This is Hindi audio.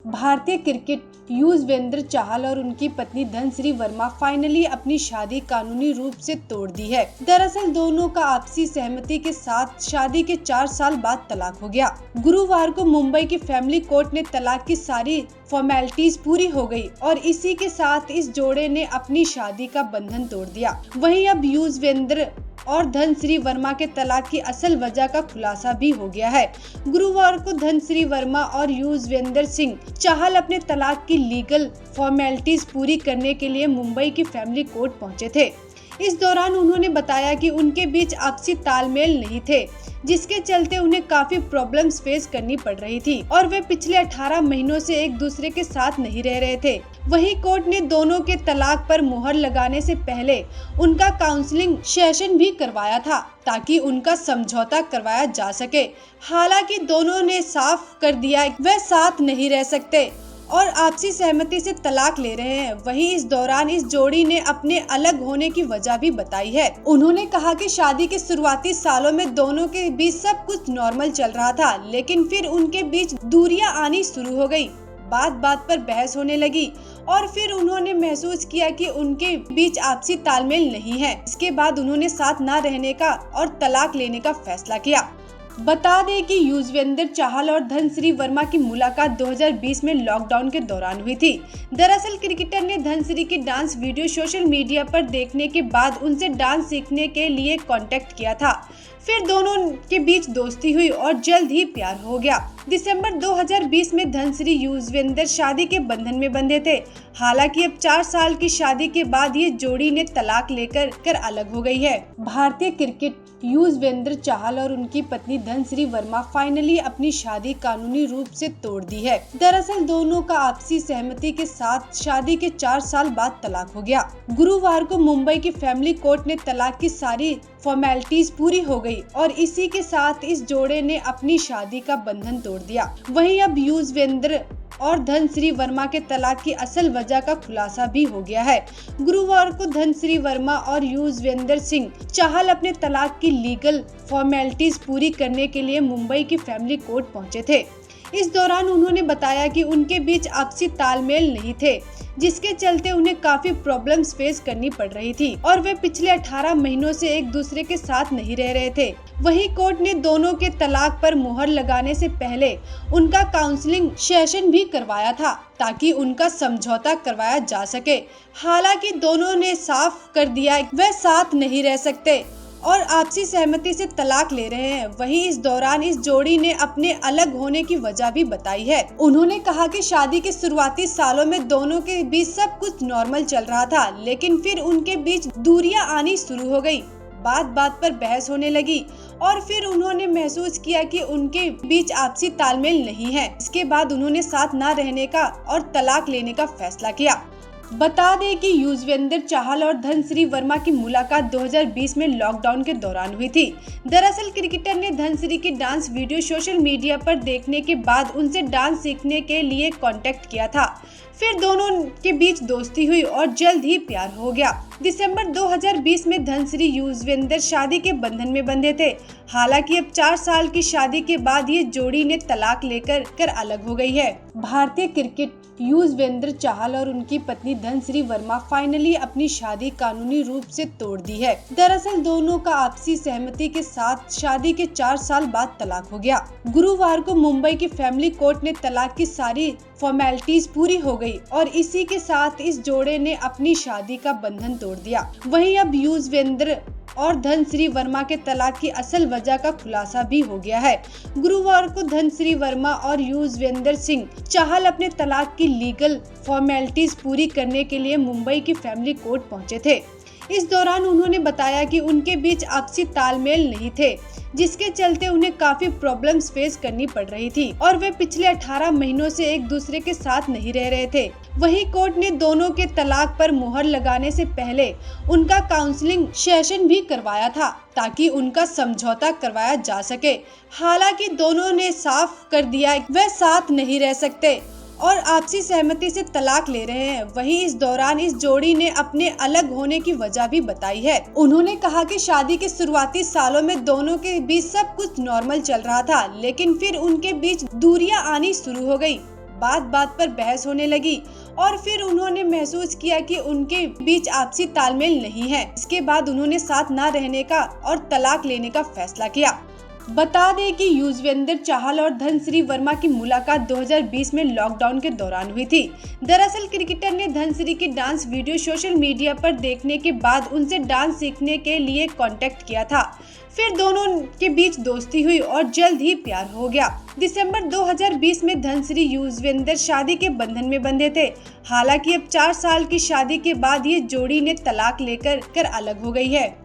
भारतीय क्रिकेट युजवेंद्र चहल और उनकी पत्नी धनश्री वर्मा फाइनली अपनी शादी कानूनी रूप से तोड़ दी है। दरअसल दोनों का आपसी सहमति के साथ शादी के 4 साल बाद तलाक हो गया। गुरुवार को मुंबई की फैमिली कोर्ट ने तलाक की सारी फॉर्मेलिटीज पूरी हो गई और इसी के साथ इस जोड़े ने अपनी शादी का बंधन तोड़ दिया। वहीं अब युजवेंद्र और धनश्री वर्मा के तलाक की असल वजह का खुलासा भी हो गया है। गुरुवार को धनश्री वर्मा और युजवेंद्र सिंह चहल अपने तलाक की लीगल फॉर्मेलिटीज पूरी करने के लिए मुंबई की फैमिली कोर्ट पहुंचे थे। इस दौरान उन्होंने बताया कि उनके बीच आपसी तालमेल नहीं थे, जिसके चलते उन्हें काफी प्रॉब्लम्स फेस करनी पड़ रही थी और वे पिछले 18 महीनों से एक दूसरे के साथ नहीं रह रहे थे। वहीं कोर्ट ने दोनों के तलाक पर मुहर लगाने से पहले उनका काउंसलिंग सेशन भी करवाया था ताकि उनका समझौता करवाया जा सके। हालांकि दोनों ने साफ कर दिया वे साथ नहीं रह सकते और आपसी सहमति से तलाक ले रहे हैं। वहीं इस दौरान इस जोड़ी ने अपने अलग होने की वजह भी बताई है। उन्होंने कहा कि शादी के शुरुआती सालों में दोनों के बीच सब कुछ नॉर्मल चल रहा था, लेकिन फिर उनके बीच दूरियां आनी शुरू हो गई। बात बात पर बहस होने लगी और फिर उन्होंने महसूस किया कि उनके बीच आपसी तालमेल नहीं है। इसके बाद उन्होंने साथ न रहने का और तलाक लेने का फैसला किया। बता दें कि युजवेंद्र चहल और धनश्री वर्मा की मुलाकात 2020 में लॉकडाउन के दौरान हुई थी। दरअसल क्रिकेटर ने धनश्री की डांस वीडियो सोशल मीडिया पर देखने के बाद उनसे डांस सीखने के लिए कांटेक्ट किया था। फिर दोनों के बीच दोस्ती हुई और जल्द ही प्यार हो गया। दिसंबर 2020 में धनश्री युजवेंद्र शादी के बंधन में बंधे थे। हालांकि अब 4 साल की शादी के बाद ये जोड़ी ने तलाक लेकर अलग हो गई है। भारतीय क्रिकेट युजवेंद्र चहल और उनकी पत्नी धनश्री वर्मा फाइनली अपनी शादी कानूनी रूप से तोड़ दी है। दरअसल दोनों का आपसी सहमति के साथ शादी के 4 साल बाद तलाक हो गया। गुरुवार को मुंबई की फैमिली कोर्ट ने तलाक की सारी फॉर्मेलिटीज पूरी हो गई और इसी के साथ इस जोड़े ने अपनी शादी का बंधन तोड़ दिया। वहीं अब युजवेंद्र और धनश्री वर्मा के तलाक की असल वजह का खुलासा भी हो गया है। गुरुवार को धनश्री वर्मा और युजवेंद्र सिंह चहल अपने तलाक की लीगल फॉर्मेलिटीज पूरी करने के लिए मुंबई की फैमिली कोर्ट पहुंचे थे। इस दौरान उन्होंने बताया कि उनके बीच आपसी तालमेल नहीं थे, जिसके चलते उन्हें काफी प्रॉब्लम्स फेस करनी पड़ रही थी और वे पिछले 18 महीनों से एक दूसरे के साथ नहीं रह रहे थे। वहीं कोर्ट ने दोनों के तलाक पर मुहर लगाने से पहले उनका काउंसलिंग सेशन भी करवाया था ताकि उनका समझौता करवाया जा सके। हालांकि दोनों ने साफ कर दिया वे साथ नहीं रह सकते और आपसी सहमति से तलाक ले रहे हैं। वहीं इस दौरान इस जोड़ी ने अपने अलग होने की वजह भी बताई है। उन्होंने कहा कि शादी के शुरुआती सालों में दोनों के बीच सब कुछ नॉर्मल चल रहा था, लेकिन फिर उनके बीच दूरियां आनी शुरू हो गई। बात बात पर बहस होने लगी और फिर उन्होंने महसूस किया कि उनके बीच आपसी तालमेल नहीं है। इसके बाद उन्होंने साथ न रहने का और तलाक लेने का फैसला किया। बता दें कि युजवेंद्र चहल और धनश्री वर्मा की मुलाकात 2020 में लॉकडाउन के दौरान हुई थी। दरअसल क्रिकेटर ने धनश्री की डांस वीडियो सोशल मीडिया पर देखने के बाद उनसे डांस सीखने के लिए कांटेक्ट किया था। फिर दोनों के बीच दोस्ती हुई और जल्द ही प्यार हो गया। दिसंबर 2020 में धनश्री युजवेंद्र शादी के बंधन में बंधे थे। हालांकि अब 4 साल की शादी के बाद ये जोड़ी ने तलाक लेकर अलग हो गई है। भारतीय क्रिकेट युजवेंद्र चहल और उनकी पत्नी धनश्री वर्मा फाइनली अपनी शादी कानूनी रूप से तोड़ दी है। दरअसल दोनों का आपसी सहमति के साथ शादी के 4 साल बाद तलाक हो गया। गुरुवार को मुंबई की फैमिली कोर्ट ने तलाक की सारी फॉर्मेलिटीज पूरी हो गई और इसी के साथ इस जोड़े ने अपनी शादी का बंधन तोड़ दिया। वहीं अब युजवेंद्र और धनश्री वर्मा के तलाक की असल वजह का खुलासा भी हो गया है। गुरुवार को धनश्री वर्मा और युजवेंद्र सिंह चहल अपने तलाक की लीगल फॉर्मेलिटीज पूरी करने के लिए मुंबई की फैमिली कोर्ट पहुंचे थे। इस दौरान उन्होंने बताया कि उनके बीच आपसी तालमेल नहीं थे, जिसके चलते उन्हें काफी प्रॉब्लम्स फेस करनी पड़ रही थी और वे पिछले 18 महीनों से एक दूसरे के साथ नहीं रह रहे थे। वहीं कोर्ट ने दोनों के तलाक पर मुहर लगाने से पहले उनका काउंसलिंग सेशन भी करवाया था ताकि उनका समझौता करवाया जा सके। हालांकि दोनों ने साफ कर दिया वे साथ नहीं रह सकते और आपसी सहमति से तलाक ले रहे हैं। वहीं इस दौरान इस जोड़ी ने अपने अलग होने की वजह भी बताई है। उन्होंने कहा कि शादी के शुरुआती सालों में दोनों के बीच सब कुछ नॉर्मल चल रहा था, लेकिन फिर उनके बीच दूरियां आनी शुरू हो गई। बात बात पर बहस होने लगी और फिर उन्होंने महसूस किया कि उनके बीच आपसी तालमेल नहीं है। इसके बाद उन्होंने साथ न रहने का और तलाक लेने का फैसला किया। बता दें कि युजवेंद्र चाहल और धनश्री वर्मा की मुलाकात 2020 में लॉकडाउन के दौरान हुई थी। दरअसल क्रिकेटर ने धनश्री की डांस वीडियो सोशल मीडिया पर देखने के बाद उनसे डांस सीखने के लिए कांटेक्ट किया था। फिर दोनों के बीच दोस्ती हुई और जल्द ही प्यार हो गया। दिसंबर 2020 में धनश्री युजवेंद्र शादी के बंधन में बंधे थे। हालांकि अब 4 साल की शादी के बाद ये जोड़ी ने तलाक लेकर अलग हो गई है।